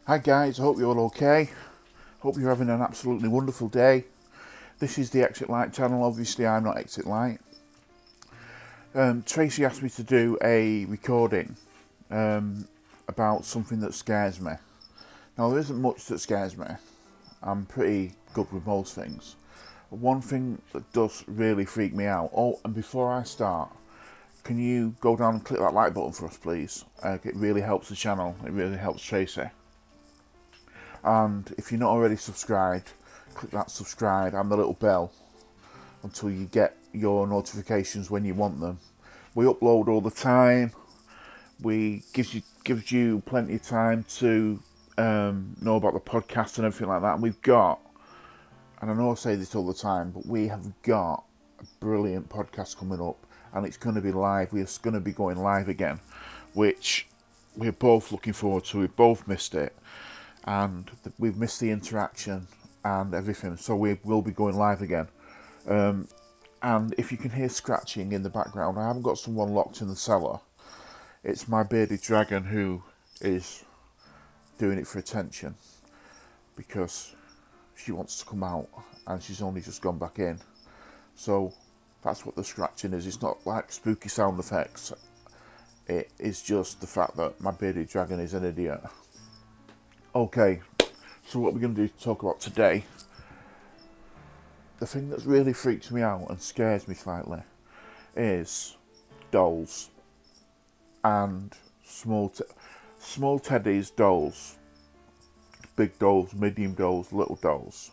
Hi guys, I hope you're all okay. Hope you're having an absolutely wonderful day. This is the Exit Light channel. Obviously I'm not Exit Light. Tracy asked me to do a recording about something that scares me. Now there isn't much that scares me. I'm pretty good with most things. But one thing that does really freak me out. Oh, and before I start, can you go down and click that like button for us please? It really helps the channel. It really helps Tracy. And if you're not already subscribed, click that subscribe and the little bell until you get your notifications when you want them. We upload all the time. We gives you plenty of time to know about the podcast and everything like that. And we've got, and I know I say this all the time, but we have got a brilliant podcast coming up, and it's going to be live. We're going to be going live again, which we're both looking forward to. We've both missed it, and we've missed the interaction and everything, so we will be going live again. And if you can hear scratching in the background, I haven't got someone locked in the cellar. It's my bearded dragon who is doing it for attention because she wants to come out and she's only just gone back in. So that's what the scratching is. It's not like spooky sound effects. It is just the fact that my bearded dragon is an idiot. Okay, so what we're going to do to talk about today, the thing that really freaks me out and scares me slightly is dolls and small teddies, dolls, big dolls, medium dolls, little dolls.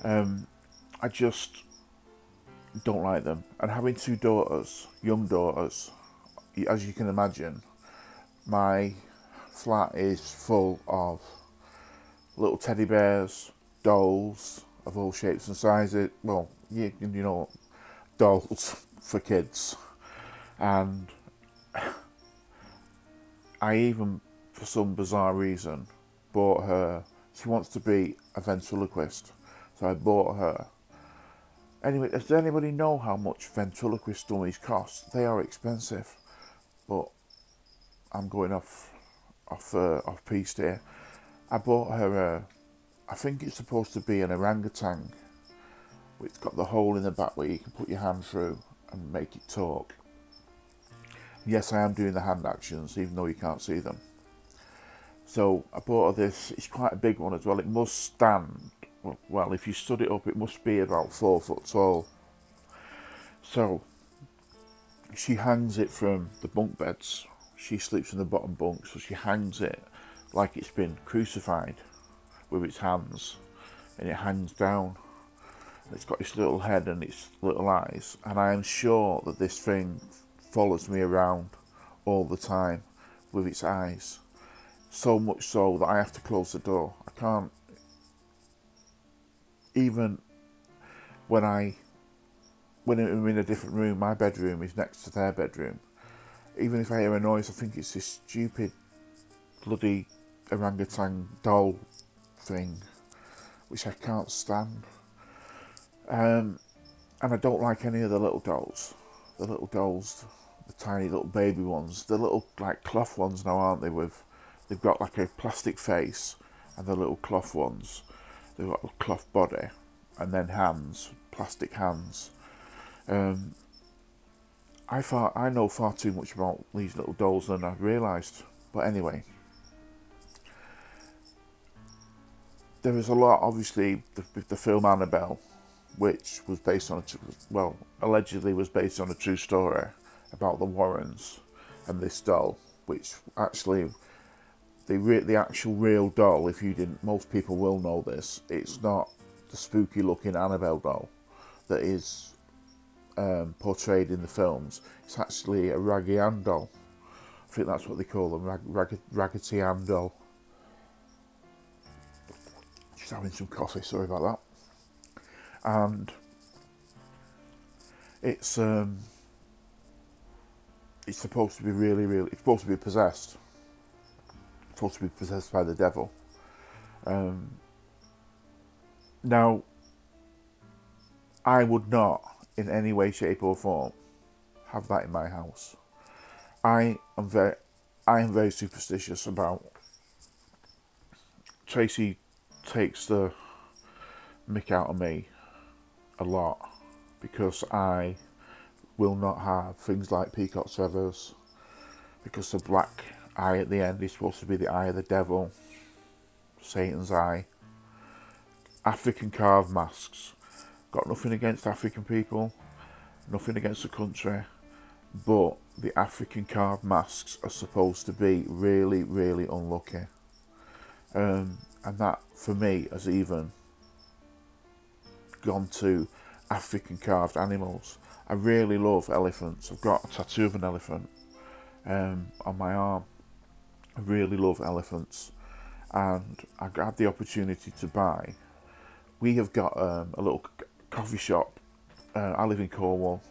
I just don't like them. And having two daughters, young daughters, as you can imagine, my flat is full of little teddy bears, dolls of all shapes and sizes. Well, you know, dolls for kids. And I even, for some bizarre reason, bought her, she wants to be a ventriloquist, so I bought her. Anyway, does anybody know how much ventriloquist dummies cost? They are expensive, but I'm going off piste here. I bought her I think it's supposed to be an orangutan. It's got the hole in the back where you can put your hand through and make it talk. Yes, I am doing the hand actions, even though you can't see them. So I bought her this. It's quite a big one as well. It must stand, well, if you stood it up, it must be about 4 foot tall. So she hangs it from the bunk beds. She sleeps in the bottom bunk, so she hangs it like it's been crucified with its hands, and it hangs down. It's got its little head and its little eyes, and I am sure that this thing follows me around all the time with its eyes. So much so that I have to close the door. I can't, even when I'm in a different room. My bedroom is next to their bedroom. Even if I hear a noise, I think it's this stupid bloody orangutan doll thing, which I can't stand. And I don't like any of the little dolls. The little dolls, the tiny little baby ones, the little like cloth ones now, aren't they? They've got like a plastic face, and the little cloth ones, they've got a cloth body, and then hands, plastic hands. I know far too much about these little dolls than I've realised. But anyway, there is a lot. Obviously, the film Annabelle, which was based on allegedly was based on a true story about the Warrens and this doll, which actually the actual real doll, if you didn't, most people will know this. It's not the spooky looking Annabelle doll that is portrayed in the films. It's actually a Raggedy Ann doll. I think that's what they call them, Raggedy Ann doll. Just having some coffee, sorry about that. And it's supposed to be really, it's supposed to be possessed. It's supposed to be possessed by the devil. Now, I would not, in any way, shape or form, have that in my house. I am very superstitious about Tracy takes the mick out of me a lot because I will not have things like peacock's feathers, because the black eye at the end is supposed to be the eye of the devil, Satan's eye. African carved masks. Got nothing against African people, nothing against the country, but the African carved masks are supposed to be really, really unlucky. And that, for me, has even gone to African carved animals. I really love elephants. I've got a tattoo of an elephant on my arm. I really love elephants, and I had the opportunity to buy. We have got a little coffee shop. I live in Cornwall.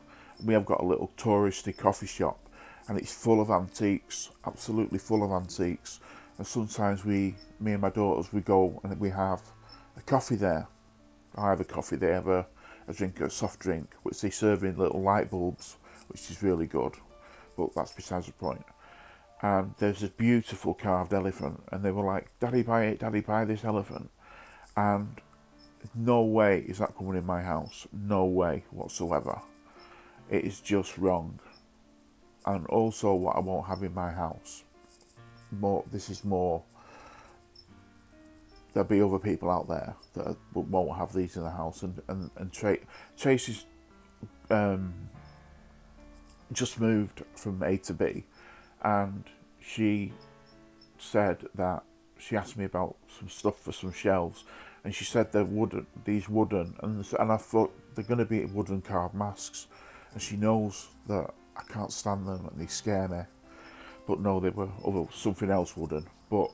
We have got a little touristy coffee shop, and it's full of antiques, absolutely full of antiques. And sometimes me and my daughters, we go and we have a coffee there. I have a coffee, they have a drink, a soft drink, which they serve in little light bulbs, which is really good, but that's besides the point. And there's this beautiful carved elephant, and they were like, Daddy, buy it, Daddy, buy this elephant. And no way is that coming in my house, no way whatsoever. It is just wrong. And also what I won't have in my house, this is more, there'll be other people out there that won't have these in the house. And Tracy's just moved from A to B, and she said that she asked me about some stuff for some shelves, and she said they're wooden, and I thought they're going to be wooden carved masks, and she knows that I can't stand them and they scare me. But no, they were something else wooden. But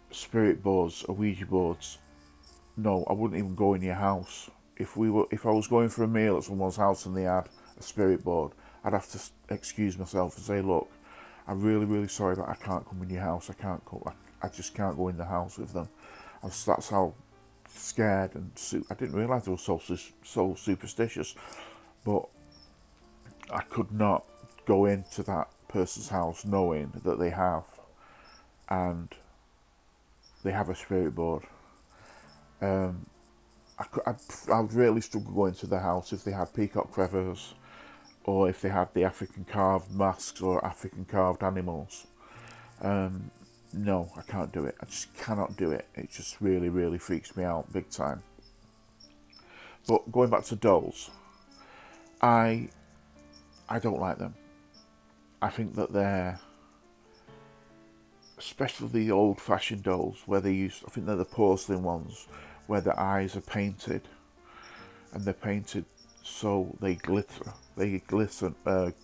spirit boards or Ouija boards, no, I wouldn't even go in your house. If I was going for a meal at someone's house and they had a spirit board, I'd have to excuse myself and say, look, I'm really, really sorry, but I can't come in your house. I just can't go in the house with them. That's how scared and I didn't realise they were so superstitious. But I could not go into that person's house knowing that they have a spirit board. I would really struggle going to the house if they had peacock feathers, or if they had the African carved masks or African carved animals. No, I can't do it. I just cannot do it. It just really, really freaks me out big time. But going back to dolls, I don't like them. I think that they're, especially the old-fashioned dolls, where I think they're the porcelain ones, where the eyes are painted, and they're painted so they glitter. They glisten, what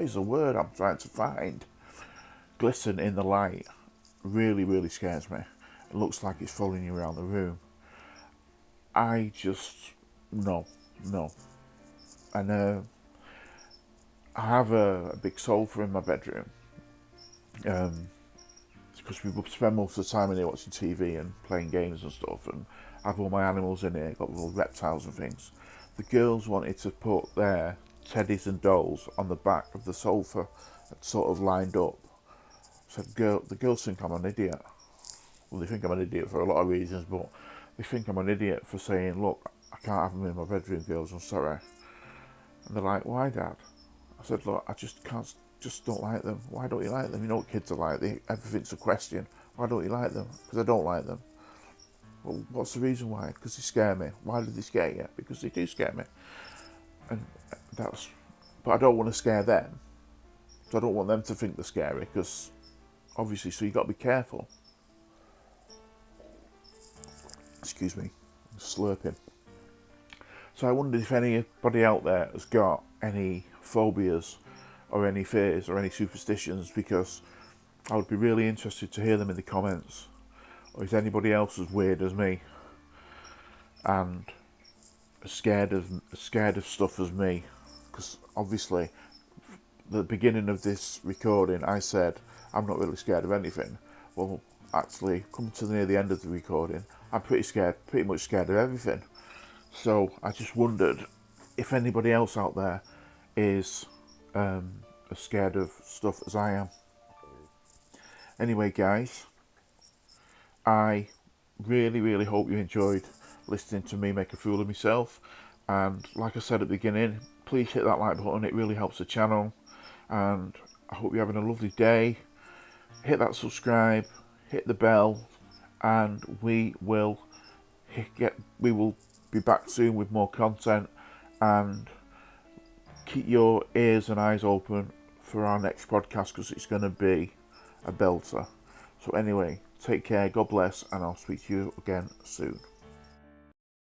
is the word I'm trying to find? Glisten in the light. Really, really scares me. It looks like it's following you around the room. I just, no. And I have a big sofa in my bedroom, because we spend most of the time in here watching TV and playing games and stuff, and I have all my animals in here, got little reptiles and things. The girls wanted to put their teddies and dolls on the back of the sofa, sort of lined up. So the girls think I'm an idiot. Well, they think I'm an idiot for a lot of reasons, but they think I'm an idiot for saying, look, I can't have them in my bedroom, girls, I'm sorry. And they're like, why, Dad? I said, look, I just don't like them. Why don't you like them? You know what kids are like, everything's a question. Why don't you like them? Because I don't like them. Well, what's the reason why? Because they scare me. Why do they scare you? Because they do scare me. And but I don't want to scare them. So I don't want them to think they're scary, because obviously, so you've got to be careful. Excuse me, I'm slurping. So I wondered if anybody out there has got any phobias or any fears or any superstitions, because I would be really interested to hear them in the comments. Or is anybody else as weird as me and as scared of stuff as me? Because obviously, the beginning of this recording, I said I'm not really scared of anything. Well, actually, coming to near the end of the recording, I'm pretty much scared of everything. So I just wondered if anybody else out there is as scared of stuff as I am. Anyway, guys, I really hope you enjoyed listening to me make a fool of myself. And like I said at the beginning, please hit that like button. It really helps the channel. And I hope you're having a lovely day. Hit that subscribe, hit the bell, and we will be back soon with more content. And keep your ears and eyes open for our next podcast, because it's going to be a belter. So anyway, take care, God bless, and I'll speak to you again soon.